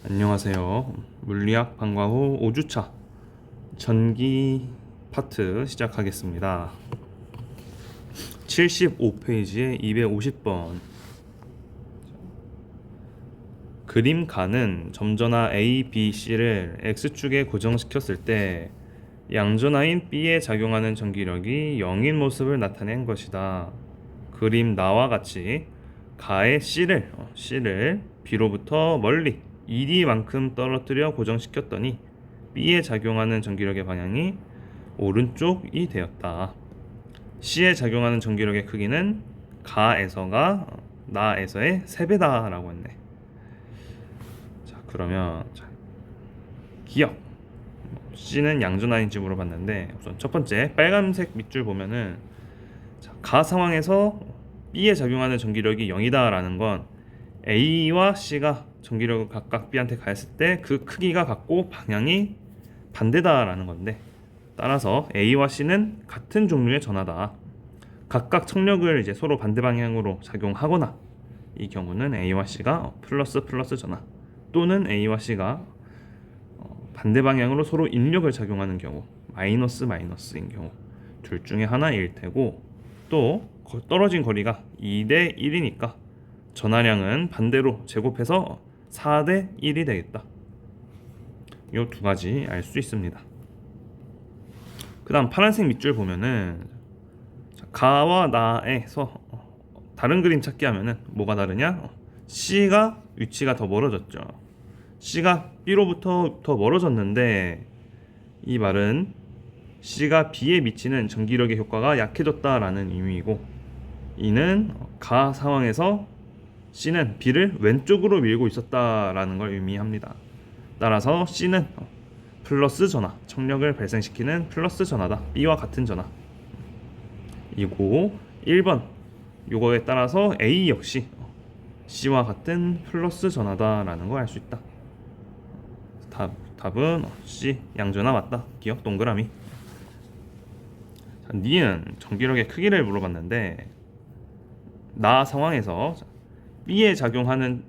안녕하세요. 물리학 방과 후 5주차 전기 파트 시작하겠습니다. 75페이지에 250번 그림 가는 점전화 A, B, C를 X축에 고정시켰을 때 양전하인 B에 작용하는 전기력이 0인 모습을 나타낸 것이다. 그림 나와 같이 가의 C를 B로부터 멀리 1D만큼 떨어뜨려 고정시켰더니 B에 작용하는 전기력의 방향이 오른쪽이 되었다. C에 작용하는 전기력의 크기는 가에서가 나에서의 3배다 라고 했네. 자, 그러면 기억 C는 양전하인지 물어봤는데, 우선 첫 번째 빨간색 밑줄 보면은 가 상황에서 B에 작용하는 전기력이 0이다 라는 건 A와 C가 전기력을 각각 B한테 가했을 때 그 크기가 같고 방향이 반대다 라는 건데, 따라서 A와 C는 같은 종류의 전하다. 각각 청력을 이제 서로 반대 방향으로 작용하거나, 이 경우는 A와 C가 플러스 전하, 또는 A와 C가 반대 방향으로 서로 인력을 작용하는 경우, 마이너스인 경우 둘 중에 하나일 테고, 또 떨어진 거리가 2대 1이니까 전하량은 반대로 제곱해서 4대 1이 되겠다. 이 두 가지 알 수 있습니다. 그 다음 파란색 밑줄 보면은 가와 나에서 다른 그림 찾기 하면은 뭐가 다르냐? C가 위치가 더 멀어졌죠. C가 B로부터 더 멀어졌는데, 이 말은 C가 B에 미치는 전기력의 효과가 약해졌다라는 의미이고, 이는 가 상황에서 C는 B를 왼쪽으로 밀고 있었다라는 걸 의미합니다. 따라서 C는 플러스 전하, 청력을 발생시키는 플러스 전하다. B와 같은 전하 이고, 1번 요거에 따라서 A 역시 C와 같은 플러스 전하다라는 걸 알 수 있다. 답은 C, 양전하 맞다. 기억 동그라미. 자, 니은 전기력의 크기를 물어봤는데, 나 상황에서 B에 작용하는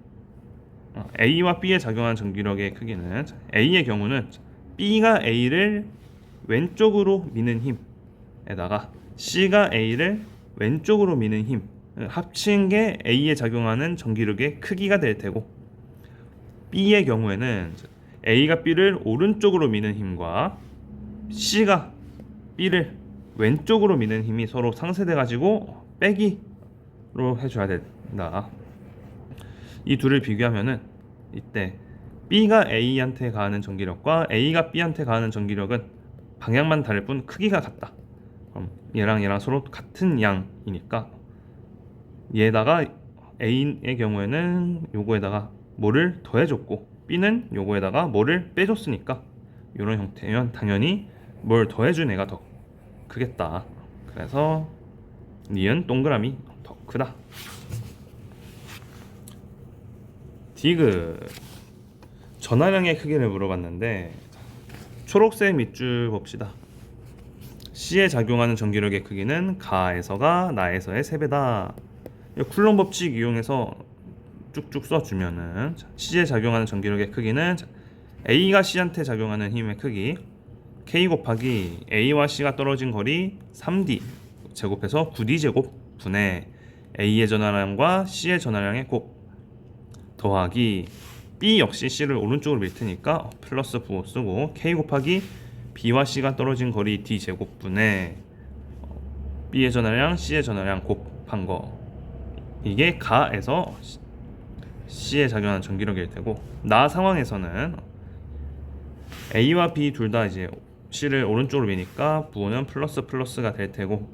A와 B에 작용하는 전기력의 크기는, A의 경우는 B가 A를 왼쪽으로 미는 힘에다가 C가 A를 왼쪽으로 미는 힘 합친 게 A에 작용하는 전기력의 크기가 될 테고, B의 경우에는 A가 B를 오른쪽으로 미는 힘과 C가 B를 왼쪽으로 미는 힘이 서로 상쇄돼 가지고 빼기로 해줘야 된다. 이 둘을 비교하면은 이때 B가 A한테 가하는 전기력과 A가 B한테 가하는 전기력은 방향만 다를 뿐 크기가 같다. 그럼 얘랑 서로 같은 양이니까, 얘에다가 A의 경우에는 요거에다가 뭐를 더해줬고, B는 요거에다가 뭐를 빼줬으니까, 이런 형태면 당연히 뭘 더해준 애가 더 크겠다. 그래서 니은 동그라미 더 크다. 디귿 전하량의 크기를 물어봤는데, 초록색 밑줄 봅시다. C에 작용하는 전기력의 크기는 가에서가 나에서의 3배다. 쿨롬 법칙 이용해서 쭉쭉 써주면은, C에 작용하는 전기력의 크기는 A가 C한테 작용하는 힘의 크기 K 곱하기 A와 C가 떨어진 거리 3D 제곱해서 9D 제곱 분의 A의 전하량과 C의 전하량의 곱 더하기 B 역시 C를 오른쪽으로 밀 테니까 플러스 부호 쓰고, K 곱하기 B와 C가 떨어진 거리 D 제곱분의 B의 전하량, C의 전하량 곱한 거, 이게 가에서 C에 작용하는 전기력일 테고, 나 상황에서는 A와 B 둘 다 이제 C를 오른쪽으로 미니까 부호는 플러스가 될 테고,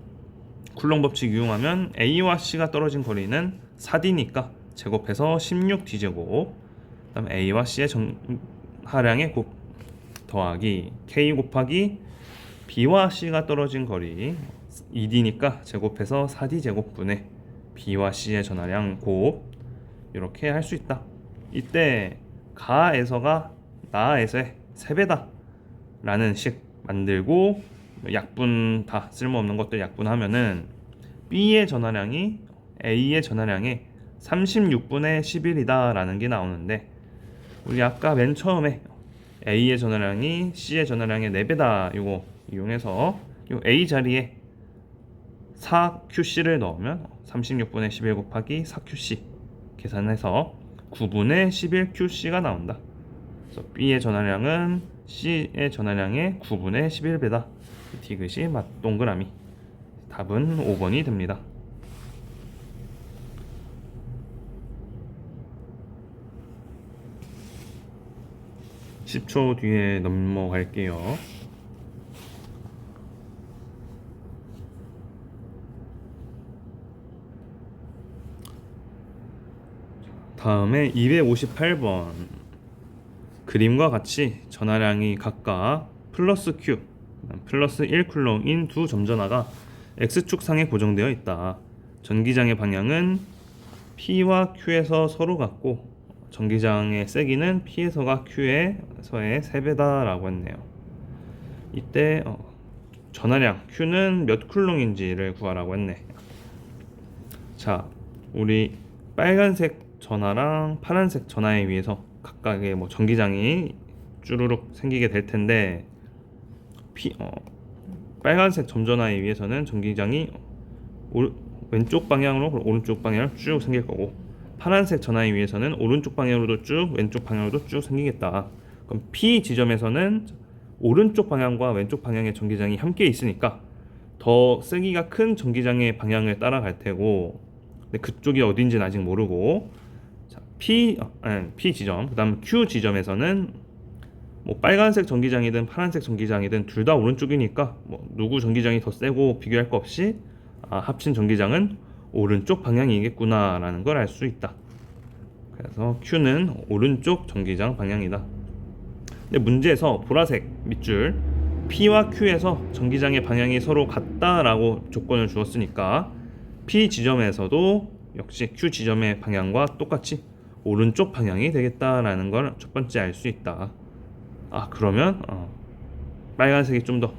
쿨롱 법칙 이용하면 A와 C가 떨어진 거리는 4D니까 제곱해서 16D 제곱, 그다음 A와 C의 전하량의 곱 더하기 K 곱하기 B와 C가 떨어진 거리 2D니까 제곱해서 4D 제곱분의 B와 C의 전하량 곱, 이렇게 할 수 있다. 이때 가에서가 나에서의 3배다 라는 식 만들고, 약분 다 쓸모없는 것들 약분하면은 B의 전하량이 A의 전하량의 36분의 11이다 라는 게 나오는데, 우리 아까 맨 처음에 A의 전화량이 C의 전화량의 4배다 이거 이용해서 이 A 자리에 4QC를 넣으면 36분의 11 곱하기 4QC 계산해서 9분의 11QC가 나온다. 그래서 B의 전화량은 C의 전화량의 9분의 11배다. 디귿이 동그라미. 답은 5번이 됩니다. 10초 뒤에 넘어갈게요. 다음에 258번 그림과 같이 전하량이 각각 플러스 Q, 플러스 1쿨롱인 두 점전하가 X축 상에 고정되어 있다. 전기장의 방향은 P와 Q에서 서로 같고 전기장의 세기는 P에서가 Q에서의 3배다 라고 했네요. 이때 전하량 Q는 몇 쿨롱인지를 구하라고 했네. 자, 우리 빨간색 전하랑 파란색 전하에 의해서 각각의 전기장이 쭈루룩 생기게 될 텐데 빨간색 점전하에 의해서는 전기장이 왼쪽 방향으로 오른쪽 방향으로 쭉 생길 거고 파란색 전하에 의해서는 오른쪽 방향으로도 쭉 왼쪽 방향으로도 쭉 생기겠다. 그럼 P 지점에서는 오른쪽 방향과 왼쪽 방향의 전기장이 함께 있으니까 더 세기가 큰 전기장의 방향을 따라갈 테고 근데 그쪽이 어딘지는 아직 모르고 자, P 지점 그다음 Q 지점에서는 빨간색 전기장이든 파란색 전기장이든 둘 다 오른쪽이니까 누구 전기장이 더 세고 비교할 거 없이 합친 전기장은 오른쪽 방향이겠구나 라는 걸 알 수 있다. 그래서 Q는 오른쪽 전기장 방향이다. 근데 문제에서 보라색 밑줄 P와 Q에서 전기장의 방향이 서로 같다라고 조건을 주었으니까 P 지점에서도 역시 Q 지점의 방향과 똑같이 오른쪽 방향이 되겠다라는 걸 첫 번째 알 수 있다. 그러면 빨간색이 좀 더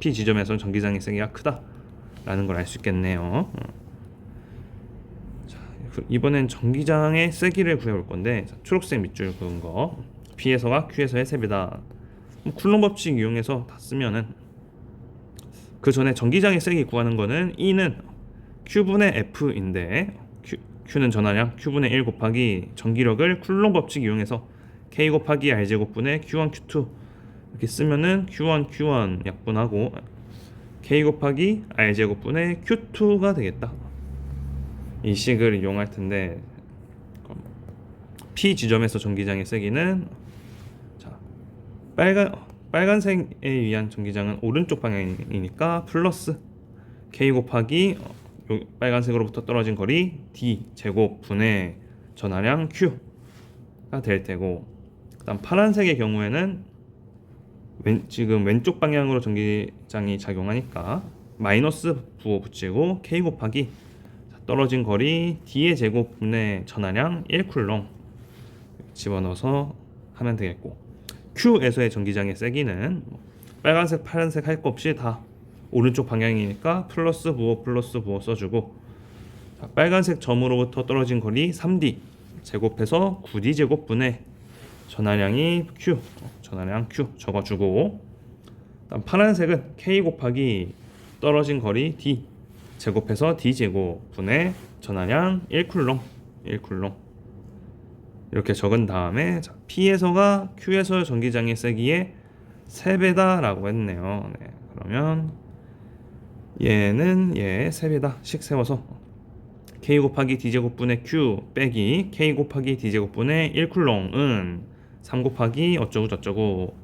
P 지점에서 전기장의 세기가 크다라는 걸 알 수 있겠네요. 자, 이번엔 전기장의 세기를 구해볼 건데 초록색 밑줄 그은 거 P에서가 Q에서의 3배다. 쿨롱 법칙 이용해서 다 쓰면은 그 전에 전기장의 세기 구하는 거는 E는 Q분의 F인데 Q는 전하량 Q분의 1 곱하기 전기력을 쿨롱 법칙 이용해서 K 곱하기 R 제곱분의 Q1 Q2 이렇게 쓰면은 Q1 약분하고 K 곱하기 R 제곱분의 Q2가 되겠다. 이 식을 이용할 텐데 P 지점에서 전기장의 세기는 빨간색에 의한 전기장은 오른쪽 방향이니까 플러스 K 곱하기 빨간색으로부터 떨어진 거리 D 제곱 분의 전하량 Q가 될 테고 그다음 파란색의 경우에는 지금 왼쪽 방향으로 전기장이 작용하니까 마이너스 부호 붙이고 K 곱하기 떨어진 거리 D의 제곱 분의 전하량 1쿨롱 집어넣어서 하면 되겠고 Q에서의 전기장의 세기는 빨간색 파란색 할 거 없이 다 오른쪽 방향이니까 플러스 부호 써주고 빨간색 점으로부터 떨어진 거리 3D 제곱해서 9D 제곱분의 전하량이 Q 전하량 Q 적어주고 다음 파란색은 K 곱하기 떨어진 거리 D 제곱해서 D 제곱분의 전하량 1쿨롱 이렇게 적은 다음에 P에서가 Q에서의 전기장의 세기의 3배다 라고 했네요. 네, 그러면 얘는 얘의 3배다 식 세워서 K 곱하기 D제곱분의 Q 빼기 K 곱하기 D제곱분의 1쿨롱은 3 곱하기 어쩌고 저쩌고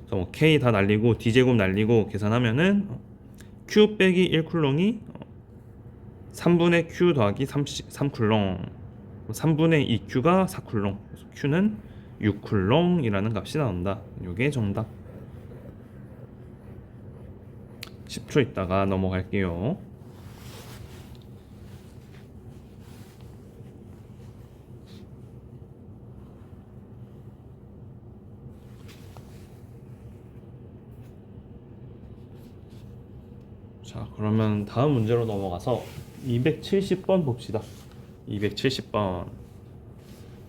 그래서 K 다 날리고 D제곱 날리고 계산하면은 Q 빼기 1쿨롱이 3분의 Q 더하기 3쿨롱 3분의 2Q가 4쿨롱 그래서 Q는 6쿨롱이라는 값이 나온다. 이게 정답. 10초 있다가 넘어갈게요. 자, 그러면 다음 문제로 넘어가서 270번 봅시다. 270번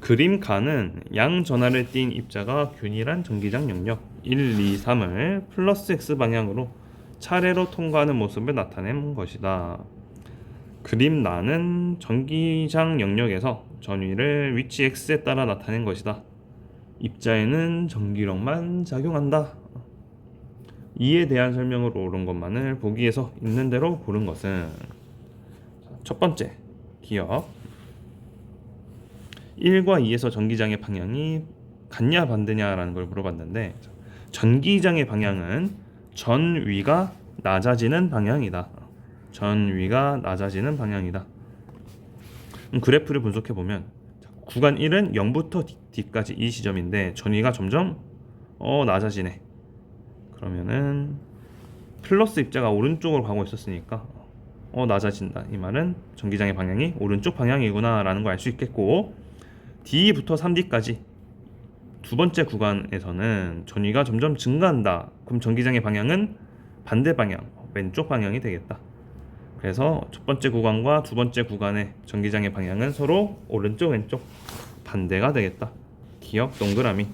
그림 가는 양 전하를 띤 입자가 균일한 전기장 영역 1, 2, 3을 플러스 x 방향으로 차례로 통과하는 모습을 나타낸 것이다. 그림 나는 전기장 영역에서 전위를 위치 x에 따라 나타낸 것이다. 입자에는 전기력만 작용한다. 이에 대한 설명을 옳은 것만을 보기에서 있는 대로 고른 것은 첫 번째, 기억 1과 2에서 전기장의 방향이 같냐 반대냐라는 걸 물어봤는데 전기장의 방향은 전위가 낮아지는 방향이다. 전위가 낮아지는 방향이다. 그래프를 분석해 보면 구간 1은 0부터 D까지 이 시점인데 전위가 점점 낮아지네. 그러면은 플러스 입자가 오른쪽으로 가고 있었으니까 낮아진다. 이 말은 전기장의 방향이 오른쪽 방향이구나 라는 걸 알 수 있겠고, D부터 3D까지 두 번째 구간에서는 전위가 점점 증가한다. 그럼 전기장의 방향은 반대 방향, 왼쪽 방향이 되겠다. 그래서 첫 번째 구간과 두 번째 구간의 전기장의 방향은 서로 오른쪽 왼쪽 반대가 되겠다. 기억 동그라미.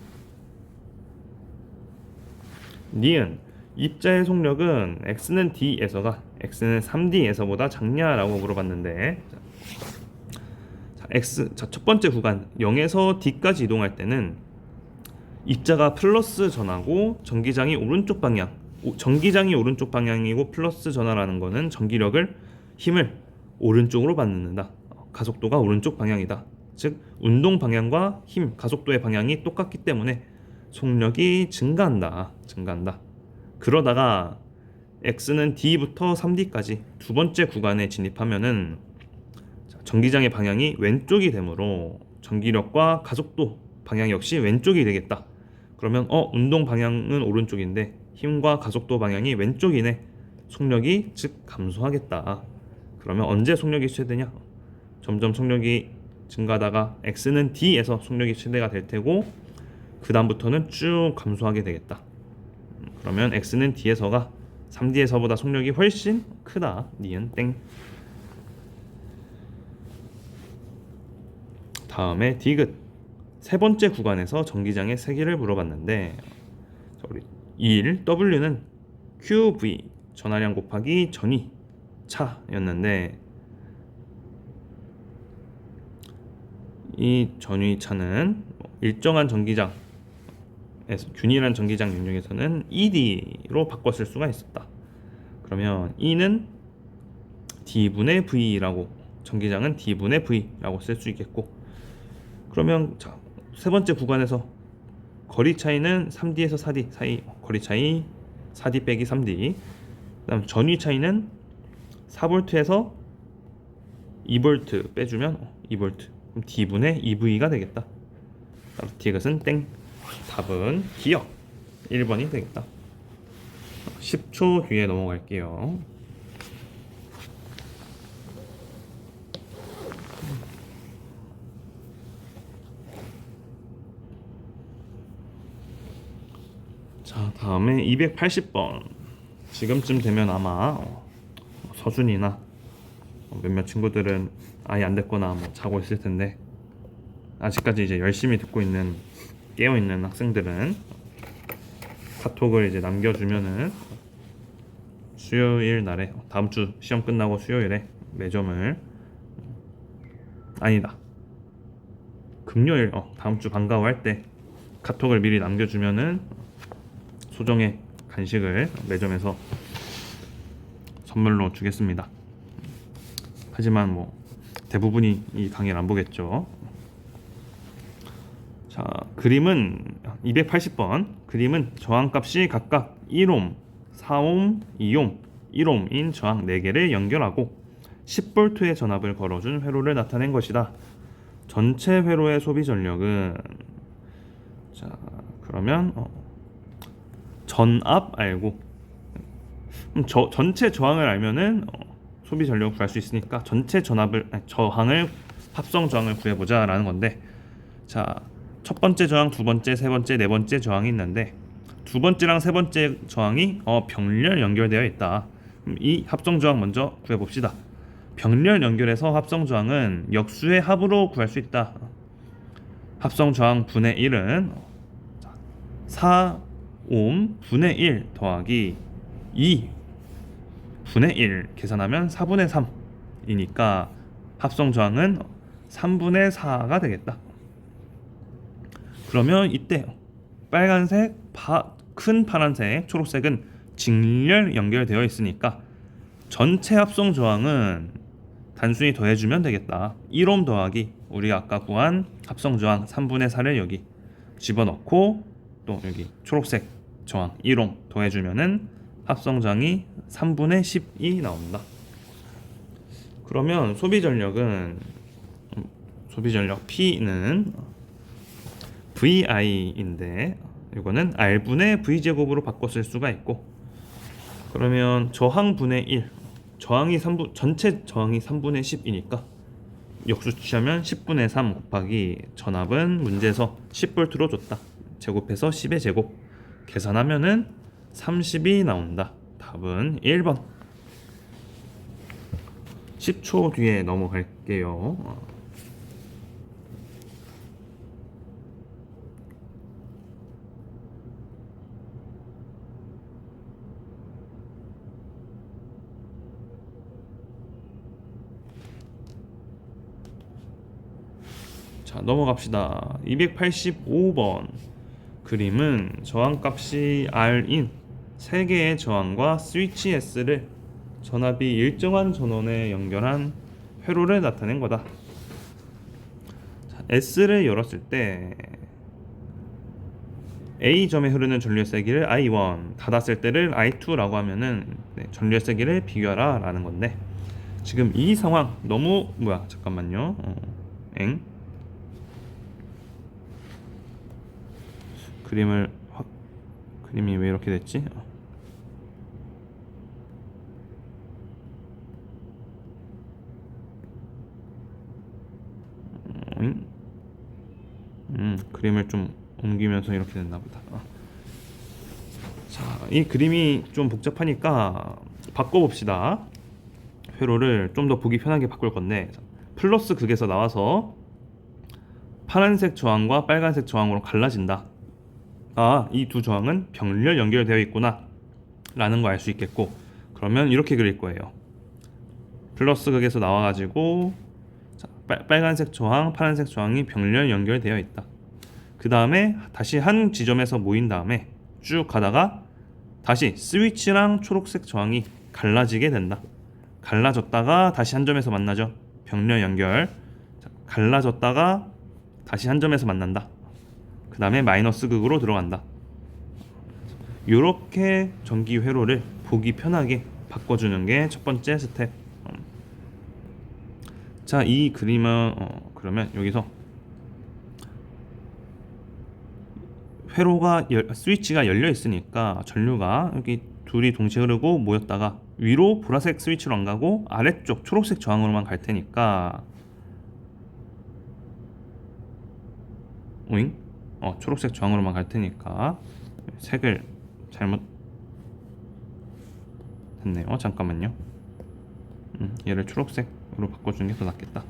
니은 입자의 속력은 x는 d에서가 x는 3d에서보다 작냐라고 물어봤는데, 첫 번째 구간 0에서 d까지 이동할 때는 입자가 플러스 전하고 전기장이 오른쪽 방향이고 플러스 전하라는 거는 전기력을 힘을 오른쪽으로 받는다. 가속도가 오른쪽 방향이다. 즉 운동 방향과 힘, 가속도의 방향이 똑같기 때문에 속력이 증가한다. 그러다가 x는 d부터 3d까지 두 번째 구간에 진입하면은 전기장의 방향이 왼쪽이 되므로 전기력과 가속도 방향 역시 왼쪽이 되겠다. 그러면 운동 방향은 오른쪽인데 힘과 가속도 방향이 왼쪽이네. 속력이 즉 감소하겠다. 그러면 언제 속력이 최대냐? 점점 속력이 증가하다가 x는 d에서 속력이 최대가 될 테고 그 다음부터는 쭉 감소하게 되겠다. 그러면 x는 d에서가 3d에서보다 속력이 훨씬 크다. 니은 땡. 다음에 디귿 세 번째 구간에서 전기장의 세기를 물어봤는데, 우리 1 W는 QV 전하량 곱하기 전위 차였는데, 이 전위 차는 일정한 전기장 균일한 전기장 영역에서는 ED로 바꿔 쓸 수가 있었다. 그러면 E는 D분의 V라고, 전기장은 D분의 V라고 쓸 수 있겠고, 그러면 세 번째 구간에서 거리 차이는 3D에서 4D 사이 거리 차이 4D 빼기 3D, 그다음 전위 차이는 4V에서 2V 빼주면 2V, 그럼 D분의 EV가 되겠다. 디귿은 땡. 답은 기억 1번이 되겠다. 10초 뒤에 넘어갈게요. 자, 다음에 280번. 지금쯤 되면 아마 서준이나 몇몇 친구들은 아예 안 됐거나 자고 있을 텐데, 아직까지 이제 열심히 듣고 있는, 깨어 있는 학생들은 카톡을 이제 남겨주면은 수요일 날에, 다음 주 시험 끝나고 수요일에 매점을, 아니다, 금요일 다음 주 방과후 할 때 카톡을 미리 남겨주면은 소정의 간식을 매점에서 선물로 주겠습니다. 하지만 대부분이 이 강의를 안 보겠죠. 자, 그림은 280번. 그림은 저항값이 각각 1옴, 4옴, 2옴, 1옴인 저항 4개를 연결하고 10V의 전압을 걸어준 회로를 나타낸 것이다. 전체 회로의 소비 전력은, 자, 그러면 전압 알고, 전체 저항을 알면은 소비 전력을 구할 수 있으니까 전체 저항을 합성 저항을 구해보자 라는 건데, 자, 첫 번째 저항, 두 번째, 세 번째, 네 번째 저항이 있는데, 두 번째랑 세 번째 저항이 병렬 연결되어 있다. 그럼 이 합성 저항 먼저 구해봅시다. 병렬 연결해서 합성 저항은 역수의 합으로 구할 수 있다. 합성 저항 분의 1은 4옴 분의 1 더하기 2 분의 1 계산하면 4분의 3이니까 합성 저항은 3분의 4가 되겠다. 그러면 이때 빨간색, 큰 파란색, 초록색은 직렬 연결되어 있으니까 전체 합성 저항은 단순히 더해주면 되겠다. 1옴 더하기 우리가 아까 구한 합성 저항 3분의 4를 여기 집어넣고 또 여기 초록색 저항 1옴 더해주면은 합성 저항이 3분의 10이 나온다. 그러면 소비 전력 P는 VI인데 이거는 R분의 V제곱으로 바꿔 쓸 수가 있고, 그러면 저항분의 1 전체 저항이 3분의 10이니까 역수 취하면 10분의 3 곱하기 전압은 문제에서 10V로 줬다. 제곱해서 10의 제곱 계산하면은 30이 나온다. 답은 1번. 10초 뒤에 넘어갈게요. 자, 넘어갑시다. 285번 그림은 저항값이 R인 3개의 저항과 스위치 S를 전압이 일정한 전원에 연결한 회로를 나타낸 거다. 자, S를 열었을 때 A점에 흐르는 전류의 세기를 I1, 닫았을 때를 I2라고 하면은 전류의 세기를 비교하라 라는 건데, 지금 이 상황 너무 잠깐만요. 그림이 왜 이렇게 됐지? 그림을 좀 옮기면서 이렇게 됐나 보다. 자, 이 그림이 좀 복잡하니까 바꿔봅시다. 회로를 좀 더 보기 편하게 바꿀 건데, 플러스 극에서 나와서 파란색 저항과 빨간색 저항으로 갈라진다. 이 두 저항은 병렬 연결되어 있구나 라는 거 알 수 있겠고, 그러면 이렇게 그릴 거예요. 플러스 극에서 나와가지고 빨간색 저항, 파란색 저항이 병렬 연결되어 있다. 그 다음에 다시 한 지점에서 모인 다음에 쭉 가다가 다시 스위치랑 초록색 저항이 갈라지게 된다. 갈라졌다가 다시 한 점에서 만나죠. 병렬 연결. 갈라졌다가 다시 한 점에서 만난다. 그 다음에 마이너스 극으로 들어간다. 이렇게 전기 회로를 보기 편하게 바꿔주는 게 첫 번째 스텝. 자, 이 그림은 그러면 여기서 회로가 스위치가 열려 있으니까 전류가 여기 둘이 동시에 흐르고 모였다가 위로 보라색 스위치로 안 가고 아래쪽 초록색 저항으로만 갈 테니까 초록색 저항으로만 갈 테니까 색을 잘못 했네요. 잠깐만요. 얘를 초록색으로 바꿔주는 게 더 낫겠다.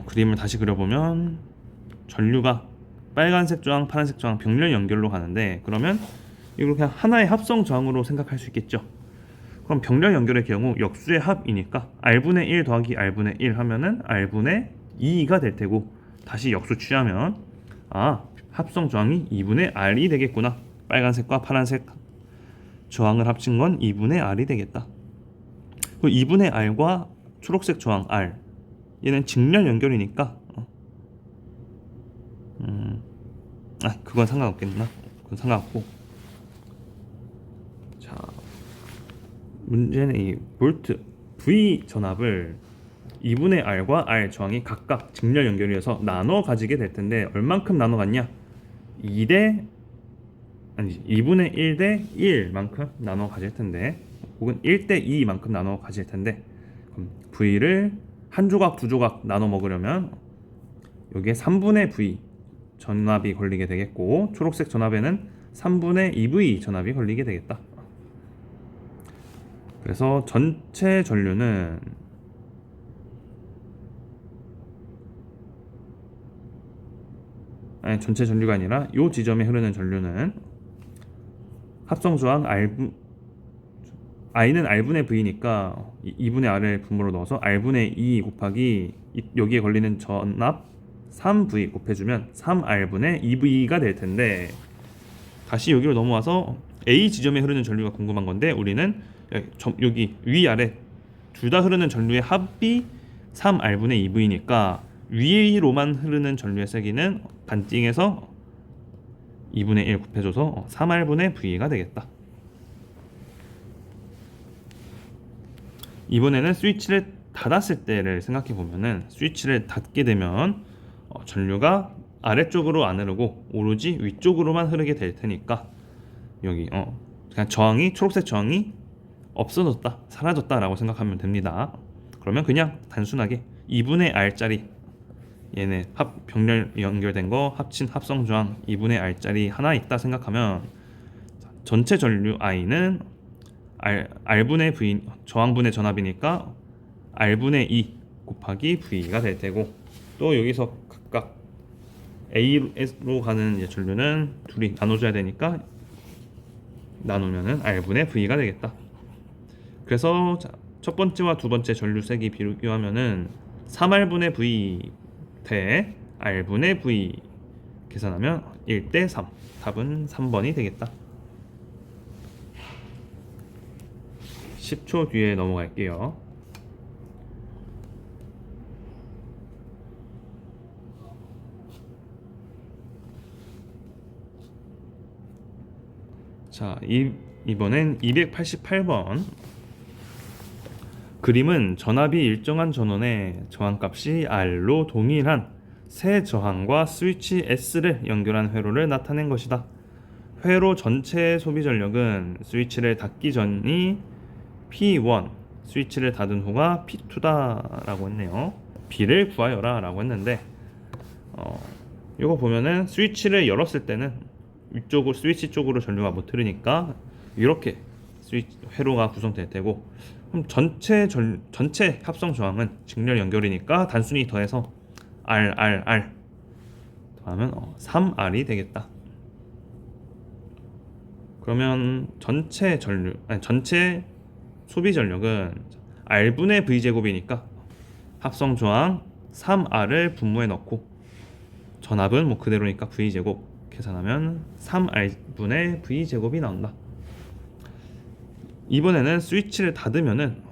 그림을 다시 그려보면 전류가 빨간색 저항, 파란색 저항 병렬 연결로 가는데, 그러면 이걸 그냥 하나의 합성 저항으로 생각할 수 있겠죠. 그럼 병렬 연결의 경우 역수의 합이니까 R분의 1 더하기 R분의 1 하면은 R분의 2가 될 테고, 다시 역수 취하면 합성 저항이 2분의 R이 되겠구나. 빨간색과 파란색 저항을 합친 건 2분의 R이 되겠다. 그 2분의 R과 초록색 저항 R, 얘는 직렬 연결이니까 그건 상관없겠나? 그건 상관없고, 자, 문제는 이 볼트 V 전압을 2분의 R과 R 저항이 각각 직렬 연결이어서 나눠 가지게 될 텐데, 얼만큼 나눠 갔냐? 2분의 1 대 1만큼 나눠 가질 텐데, 혹은 1대 2만큼 나눠 가질 텐데, 그럼 V를 한 조각, 두 조각 나눠 먹으려면 여기에 3분의 V 전압이 걸리게 되겠고, 초록색 전압에는 3분의 2V 전압이 걸리게 되겠다. 그래서 전체 전류는 아니 전체 전류가 아니라 요 지점에 흐르는 전류는 합성 저항 I는 R분의 V니까 2분의 R을 분모로 넣어서 R분의 2 곱하기 여기에 걸리는 전압 3V 곱해주면 3R분의 2V가 될 텐데, 다시 여기로 넘어와서 A 지점에 흐르는 전류가 궁금한 건데, 우리는 여기 위아래 둘 다 흐르는 전류의 합이 3R분의 2V니까 위로만 흐르는 전류의 세기는 반띵해서 2분의 1 곱해줘서 3R분의 V가 되겠다. 이번에는 스위치를 닫았을 때를 생각해 보면은, 스위치를 닫게 되면 전류가 아래쪽으로 안 흐르고 오로지 위쪽으로만 흐르게 될 테니까, 여기 그냥 저항이, 초록색 저항이 없어졌다, 사라졌다라고 생각하면 됩니다. 그러면 그냥 단순하게 2분의 R짜리, 얘네 병렬 연결된 거 합친 합성 저항 2분의 R짜리 하나 있다 생각하면, 전체 전류 I는 R분의 V, 저항분의 전압이니까 R분의 2 곱하기 V가 될 테고, 또 여기서 각각 A로 가는 이제 전류는 둘이 나눠줘야 되니까 나누면은 R분의 V가 되겠다. 그래서 첫 번째와 두 번째 전류 세기 비교하면은 3R분의 V 대 R분의 V 계산하면 1대 3, 답은 3번이 되겠다. 10초 뒤에 넘어갈게요. 자, 이번엔 288번. 그림은 전압이 일정한 전원에 저항값이 R로 동일한 새 저항과 스위치 S를 연결한 회로를 나타낸 것이다. 회로 전체의 소비 전력은 스위치를 닫기 전이 P1, 스위치를 닫은 후가 P2다 라고 했네요. B를 구하여라 라고 했는데, 이거 보면은 스위치를 열었을 때는 위쪽으로, 스위치 쪽으로 전류가 못 흐르니까 이렇게 회로가 구성될 테고, 그럼 전체 합성 저항은 직렬 연결이니까 단순히 더해서 R 더하면 3R이 되겠다. 그러면 전체 소비 전력은 R분의 V 제곱이니까 합성 저항 3R을 분모에 넣고 전압은 뭐 그대로니까 V 제곱 계산하면 3R분의 V 제곱이 나온다. 이번에는 스위치를 닫으면은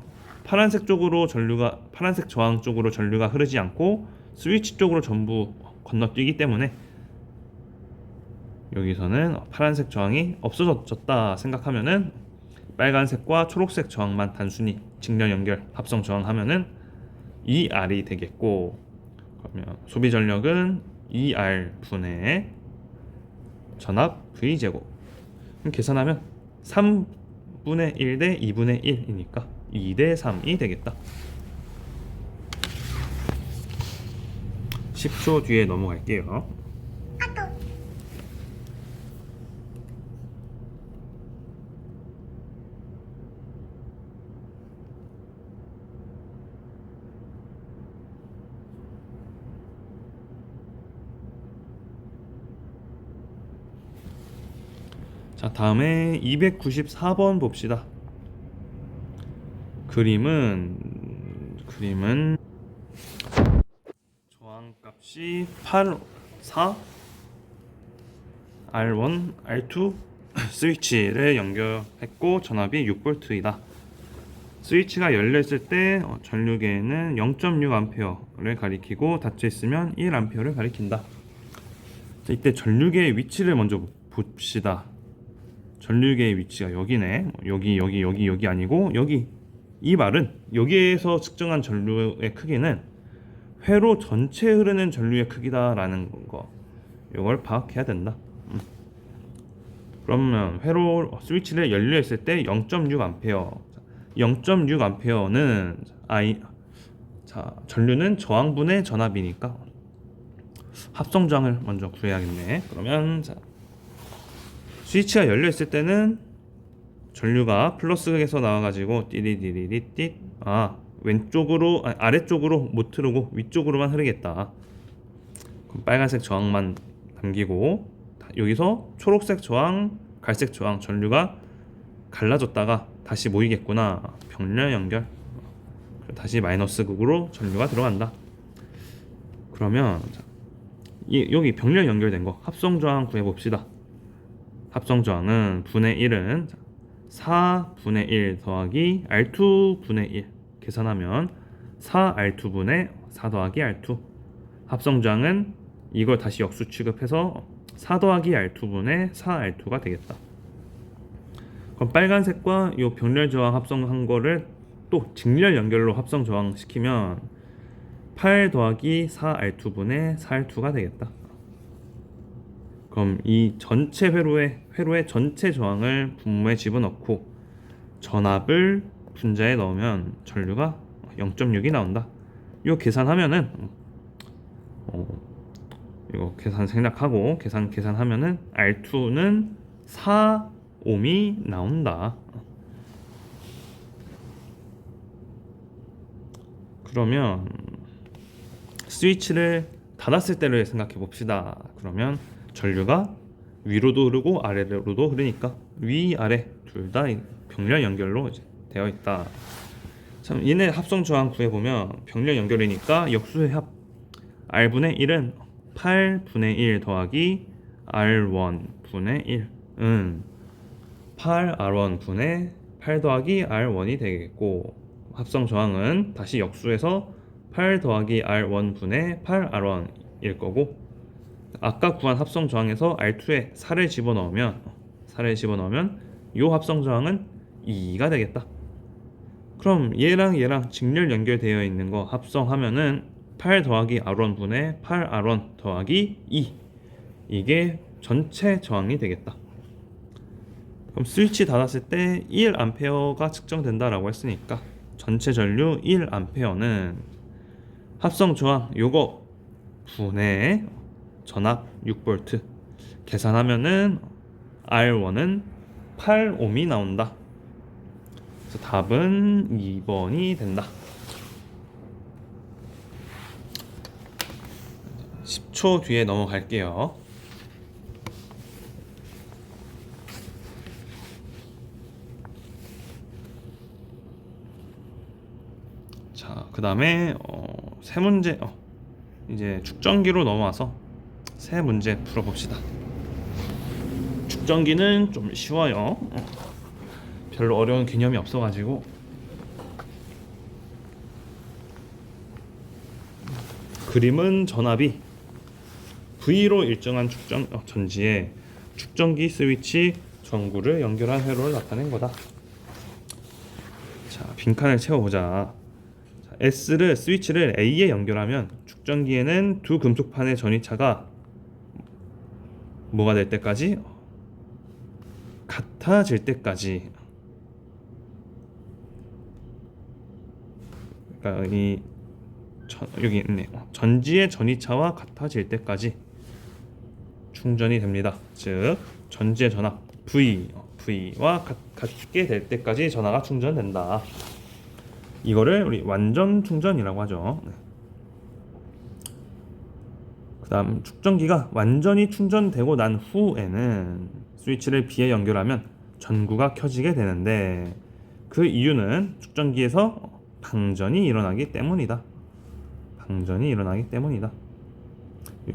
파란색 저항 쪽으로 전류가 흐르지 않고 스위치 쪽으로 전부 건너뛰기 때문에, 여기서는 파란색 저항이 없어졌다 생각하면은 빨간색과 초록색 저항만 단순히 직렬 연결 합성 저항하면은 2R이 되겠고, 그러면 소비 전력은 2R 분의 전압 V 제곱, 계산하면 3분의 1 대 2분의 1이니까 2 대 3이 되겠다. 10초 뒤에 넘어갈게요. 자, 다음에 294번 봅시다. 그림은 저항값이 8, 4, R1, R2 스위치를 연결했고 전압이 6V이다. 스위치가 열려있을 때 전류계는 0.6A를 가리키고 닫혀있으면 1A를 가리킨다. 자, 이때 전류계의 위치를 먼저 봅시다. 전류계의 위치가 여기네. 여기 아니고 여기. 이 말은 여기에서 측정한 전류의 크기는 회로 전체에 흐르는 전류의 크기다라는 거, 이걸 파악해야 된다. 그러면 회로 스위치를 열려 있을 때 0.6A, 0.6A는 전류는 저항분의 전압이니까 합성 저항을 먼저 구해야겠네. 그러면 스위치가 열려 있을 때는 전류가 플러스에서 나와가지고 띠리디리띠, 아래쪽으로 못 흐르고 위쪽으로만 흐르겠다. 그럼 빨간색 저항만 변기고 여기서 초록색 저항, 갈색 저항 전류가 갈라졌다가 다시 모이겠구나. 병렬 연결. 다시 마이너스 극으로 전류가 들어간다. 그러면 여기 병렬 연결된 거 합성 저항 구해 봅시다. 합성 저항은 분의 1은 4분의 1 더하기 R2분의 1 계산하면 4R2분의 4 더하기 R2. 합성 저항은 이걸 다시 역수 취급해서 4 더하기 R2분의 4R2가 되겠다. 그럼 빨간색과 이 병렬 저항 합성한 거를 또 직렬 연결로 합성 저항 시키면 8 더하기 4R2분의 4R2가 되겠다. 그럼 이 전체 회로의 전체 저항을 분모에 집어넣고 전압을 분자에 넣으면 전류가 0.6이 나온다. 이거 계산하면은 이거 계산 생략하고 계산하면은 R2는 4옴이 나온다. 그러면 스위치를 닫았을 때를 생각해 봅시다. 그러면 전류가 위로도 흐르고 아래로도 흐르니까 위아래 둘 다 병렬 연결로 되어 있다. 참 얘네 합성 저항 구해 보면 병렬 연결이니까 역수의 합 R분의 1은 8분의 1 더하기 R1분의 1은 8R1분의 8 더하기 R1이 되겠고, 합성 저항은 다시 역수해서 8 더하기 R1분의 8R1일 거고, 아까 구한 합성 저항에서 R2에 4를 집어넣으면 이 합성 저항은 2가 되겠다. 그럼 얘랑 직렬 연결되어 있는 거 합성하면은 8 더하기 R1분의 8R1 더하기 2, 이게 전체 저항이 되겠다. 그럼 스위치 닫았을 때 1A가 측정된다라고 했으니까 전체 전류 1A는 합성 저항 요거 분의 전압 6V 계산하면은 R1은 8옴이 나온다. 그래서 답은 2번이 된다. 10초 뒤에 넘어갈게요. 자, 그 다음에 세 문제 이제 축전기로 넘어와서 세 문제 풀어봅시다. 축전기는 좀 쉬워요. 별로 어려운 개념이 없어가지고. 그림은 전압이 V로 일정한 전지에 축전기 스위치 전구를 연결한 회로를 나타낸 거다. 자, 빈칸을 채워보자. S를 스위치를 A에 연결하면 축전기에는 두 금속판의 전위차가 뭐가 될 때까지? 같아질 때까지. 그러니까 여기 있네. 전지의 전위차와 같아질 때까지 충전이 됩니다. 즉 전지의 전압 V와 같게 될 때까지 전하가 충전된다. 이거를 우리 완전 충전이라고 하죠. 그 다음 축전기가 완전히 충전되고 난 후에는 스위치를 B에 연결하면 전구가 켜지게 되는데, 그 이유는 축전기에서 방전이 일어나기 때문이다.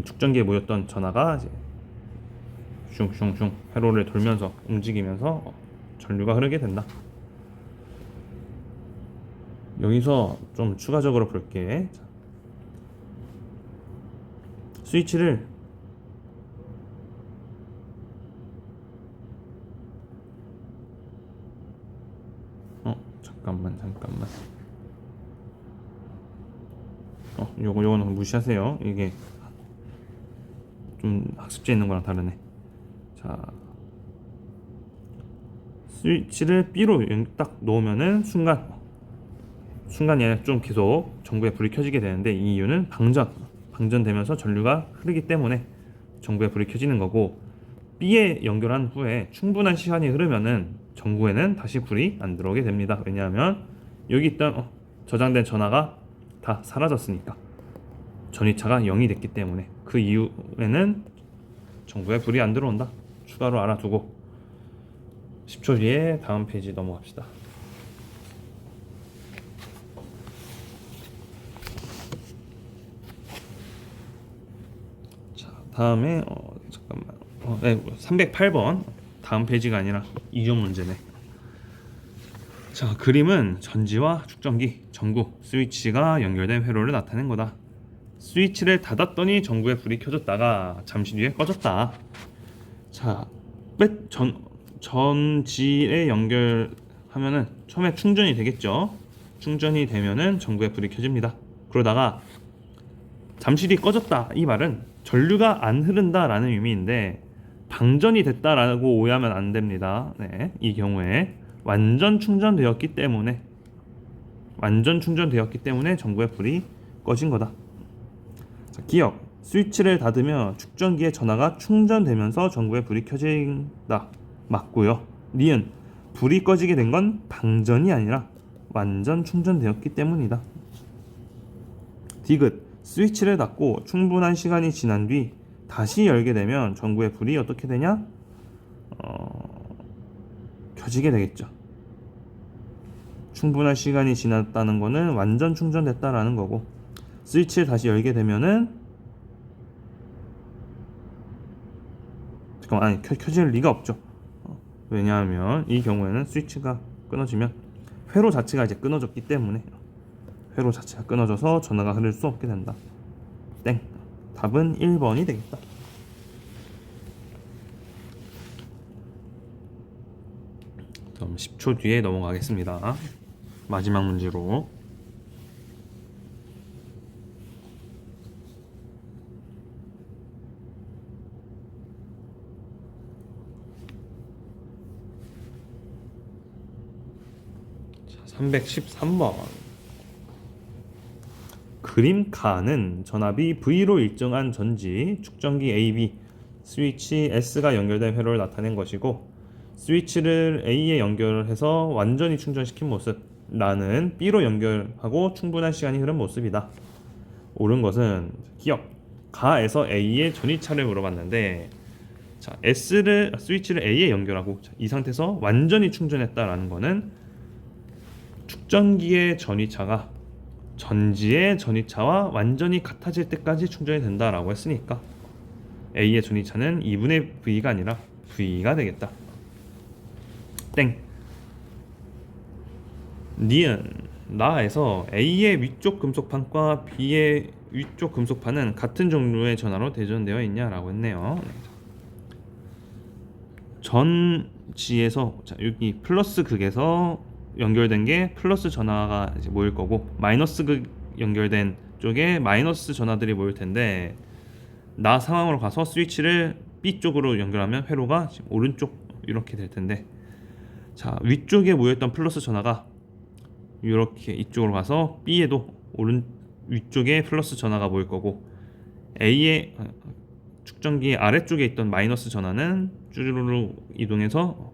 축전기에 모였던 전하가 이제 슝슝슝 회로를 돌면서 움직이면서 전류가 흐르게 된다. 여기서 좀 추가적으로 볼게. 스위치를 잠깐만. 요거는 무시하세요. 이게 좀 학습지에 있는 거랑 다르네. 자, 스위치를 B로 딱 놓으면은 순간 얘는 좀 계속 전구에 불이 켜지게 되는데, 이 이유는 방전되면서 전류가 흐르기 때문에 전구에 불이 켜지는 거고, B에 연결한 후에 충분한 시간이 흐르면은 전구에는 다시 불이 안 들어오게 됩니다. 왜냐하면 여기 있던 저장된 전하가 다 사라졌으니까, 전위차가 0이 됐기 때문에. 그 이후에는 전구에 불이 안 들어온다. 추가로 알아두고 10초 뒤에 다음 페이지 넘어갑시다. 자, 다음에 잠깐만. 네, 308번. 다음 페이지가 아니라 이종 문제네. 자, 그림은 전지와 축전기, 전구, 스위치가 연결된 회로를 나타낸 거다. 스위치를 닫았더니 전구에 불이 켜졌다가 잠시 뒤에 꺼졌다. 자, 전지에 연결하면은 처음에 충전이 되겠죠. 충전이 되면은 전구에 불이 켜집니다. 그러다가 잠시 뒤 꺼졌다. 이 말은 전류가 안 흐른다라는 의미인데 방전이 됐다라고 오해하면 안 됩니다. 네, 이 경우에 완전 충전되었기 때문에 전구에 불이 꺼진 거다. 자, 기억. 스위치를 닫으며 축전기의 전화가 충전되면서 전구에 불이 켜진다. 맞고요. 니은. 불이 꺼지게 된 건 방전이 아니라 완전 충전되었기 때문이다. 디귿. 스위치를 닫고 충분한 시간이 지난 뒤 다시 열게 되면 전구의 불이 어떻게 되냐? 켜지게 되겠죠. 충분한 시간이 지났다는 거는 완전 충전됐다라는 거고, 스위치를 다시 열게 되면은 켜질 리가 없죠. 왜냐하면 이 경우에는 스위치가 끊어지면 회로 자체가 이제 끊어졌기 때문에 회로 자체가 끊어져서 전화가 흐를 수 없게 된다. 땡. 답은 1번이 되겠다. 그럼 10초 뒤에 넘어가겠습니다. 마지막 문제로. 자, 313번. 그림 칸은 전압이 V로 일정한 전지, 축전기 AB, 스위치 S가 연결된 회로를 나타낸 것이고, 스위치를 A에 연결해서 완전히 충전시킨 모습, 나는 B로 연결하고 충분한 시간이 흐른 모습이다. 옳은 것은 기억. 가에서 A의 전이차를 물어봤는데, 자, 스위치를 A에 연결하고, 이 상태에서 완전히 충전했다라는 거는 축전기의 전이차가 전지의 전이차와 완전히 같아질 때까지 충전이 된다라고 했으니까 A의 전이차는 2분의 V가 아니라 V가 되겠다. 땡. 니은. 나에서 A의 위쪽 금속판과 B의 위쪽 금속판은 같은 종류의 전하로 대전되어 있냐라고 했네요. 전지에서, 자, 여기 플러스 극에서 연결된 게 플러스 전하가 이제 모일 거고, 마이너스 극 연결된 쪽에 마이너스 전하들이 모일 텐데, 나 상황으로 가서 스위치를 B 쪽으로 연결하면 회로가 지금 오른쪽 이렇게 될 텐데, 자, 위쪽에 모였던 플러스 전하가 이렇게 이쪽으로 가서 B에도 위쪽에 플러스 전하가 모일 거고, A의 축전기 아래쪽에 있던 마이너스 전하는 쭈르르 이동해서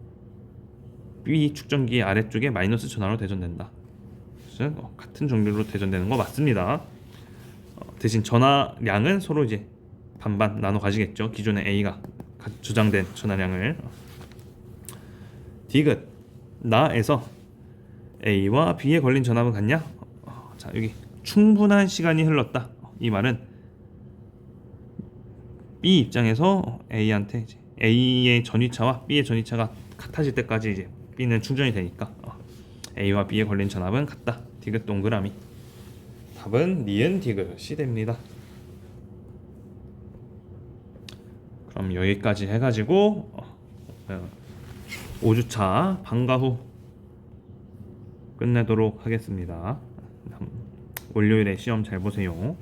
B 축전기 아래쪽에 마이너스 전하로 대전된다. 즉 같은 종류로 대전되는 거 맞습니다. 대신 전하량은 서로 이제 반반 나눠 가지겠죠. 기존에 A가 주장된 전하량을. 디귿. 나에서 A와 B에 걸린 전압은 같냐? 자, 여기 충분한 시간이 흘렀다. 이 말은 B 입장에서 A한테 이제 A의 전위차와 B의 전위차가 같아질 때까지 이제 B는 충전이 되니까 A와 B에 걸린 전압은 같다. 디귿 동그라미. 답은 니은 디귿이 됩니다. 그럼 여기까지 해가지고 5주차 방과 후 끝내도록 하겠습니다. 월요일에 시험 잘 보세요.